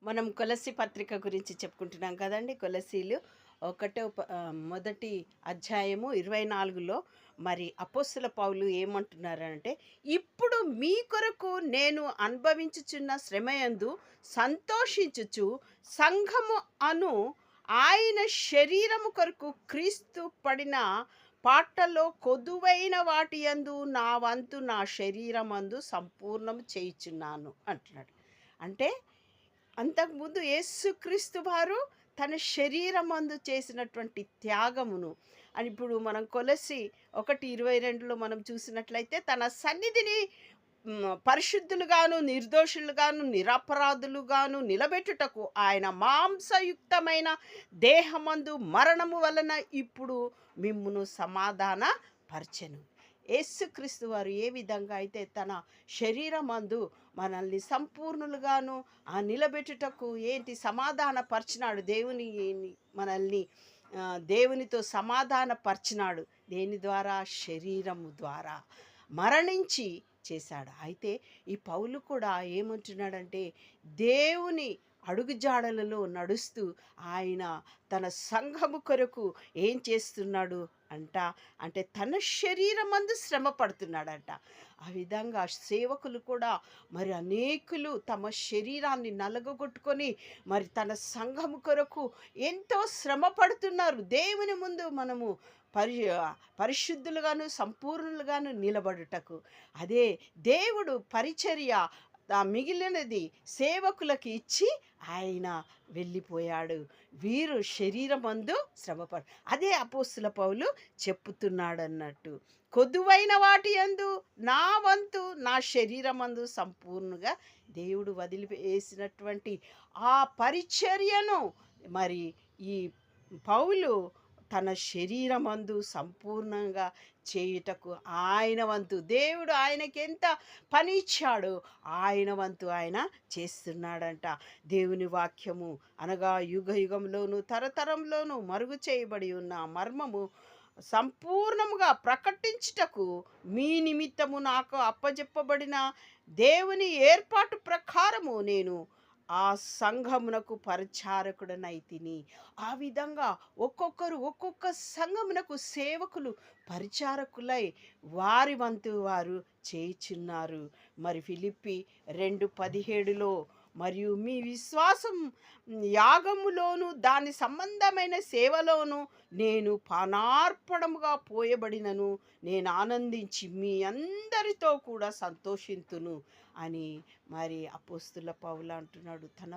మనం కొలస్సి పత్రిక గురించి చెప్పుకుంటున్నాం కదండి. కొలస్సీలు మొదటి అధ్యాయము 24లో మరి అపోస్తల పౌలు ఏమంటున్నారంటే, ఇప్పుడు మీ కొరకు నేను అనుభవించుచున్న శ్రమయందు సంతోషించుచు సంఘము అను ఆయన శరీరము కొరకు క్రీస్తు పడిన పాటల్లో కొదువైన వాటి యందు నా వంతు నా శరీరమందు సంపూర్ణం చేయుచున్నాను అంటున్నాడు. అంటే అంతకుముందు యేసుక్రీస్తు వారు తన శరీరమందు చేసినటువంటి త్యాగమును అని ఇప్పుడు మనం కొలసి 1:22లో మనం చూసినట్లయితే తన సన్నిధిని పరిశుద్ధులుగాను నిర్దోషులుగాను నిరపరాధులుగాను నిలబెట్టుటకు ఆయన మాంసయుక్తమైన దేహమందు మరణము వలన ఇప్పుడు మిమ్మును సమాధాన పరచెను. యేసుక్రీస్తు వారు ఏ విధంగా అయితే తన శరీరమందు మనల్ని సంపూర్ణులుగాను నిలబెట్టుటకు సమాధాన పరిచినాడు. మనల్ని దేవునితో సమాధాన పరిచినాడు. దేని ద్వారా? శరీరము ద్వారా మరణించి చేశాడు. అయితే ఈ పౌలు కూడా ఏమంటున్నాడంటే, దేవుని అడుగుజాడలలో నడుస్తూ ఆయన తన సంఘము కొరకు ఏం చేస్తున్నాడు అంటే తన శరీరమందు శ్రమ పడుతున్నాడంట. ఆ విధంగా సేవకులు కూడా మరి అనేకులు తమ శరీరాన్ని నలగొట్టుకొని మరి తన సంఘము కొరకు ఎంతో శ్రమ పడుతున్నారు. దేవుని ముందు మనము పరిశుద్ధులుగాను సంపూర్ణులుగాను నిలబడుటకు. అదే దేవుడు పరిచర్య మిగిలినది సేవకులకు ఇచ్చి ఆయన వెళ్ళిపోయాడు. వీరు శరీరమందు శ్రమపడు. అదే అపోస్తల పౌలు చెప్పుతున్నాడు అన్నట్టు. కొదువైన వాటి యందు నా వంతు నా శరీరమందు సంపూర్ణంగా దేవుడు వదిలివేసినటువంటి ఆ పరిచర్యను మరి ఈ పౌలు తన శరీరమందు సంపూర్ణంగా చేయుటకు ఆయన వంతు దేవుడు ఆయనకి ఎంత పని ఇచ్చాడో ఆయన వంతు ఆయన చేస్తున్నాడంట. దేవుని వాక్యము అనగా యుగ యుగంలోను తరతరంలోను మరుగు చేయబడి ఉన్న మర్మము సంపూర్ణముగా ప్రకటించుటకు మీ నిమిత్తము నాకు అప్పజెప్పబడిన దేవుని ఏర్పాటు ప్రకారము నేను ఆ సంఘమునకు పరిచారకుడనైతిని. ఆ విధంగా ఒక్కొక్కరు ఒక్కొక్క సంఘమునకు సేవకులు పరిచారకులై వారి వంతు వారు చేయుచున్నారు. మరి ఫిలిప్పి 2:17లో మరియు మీ విశ్వాసం యాగములోను దాని సంబంధమైన సేవలోను నేను పానార్పణముగా పోయబడినను నేను ఆనందించి మీ అందరితో కూడా సంతోషింతును అని మరి అపోస్తుల పౌలు అంటున్నాడు. తన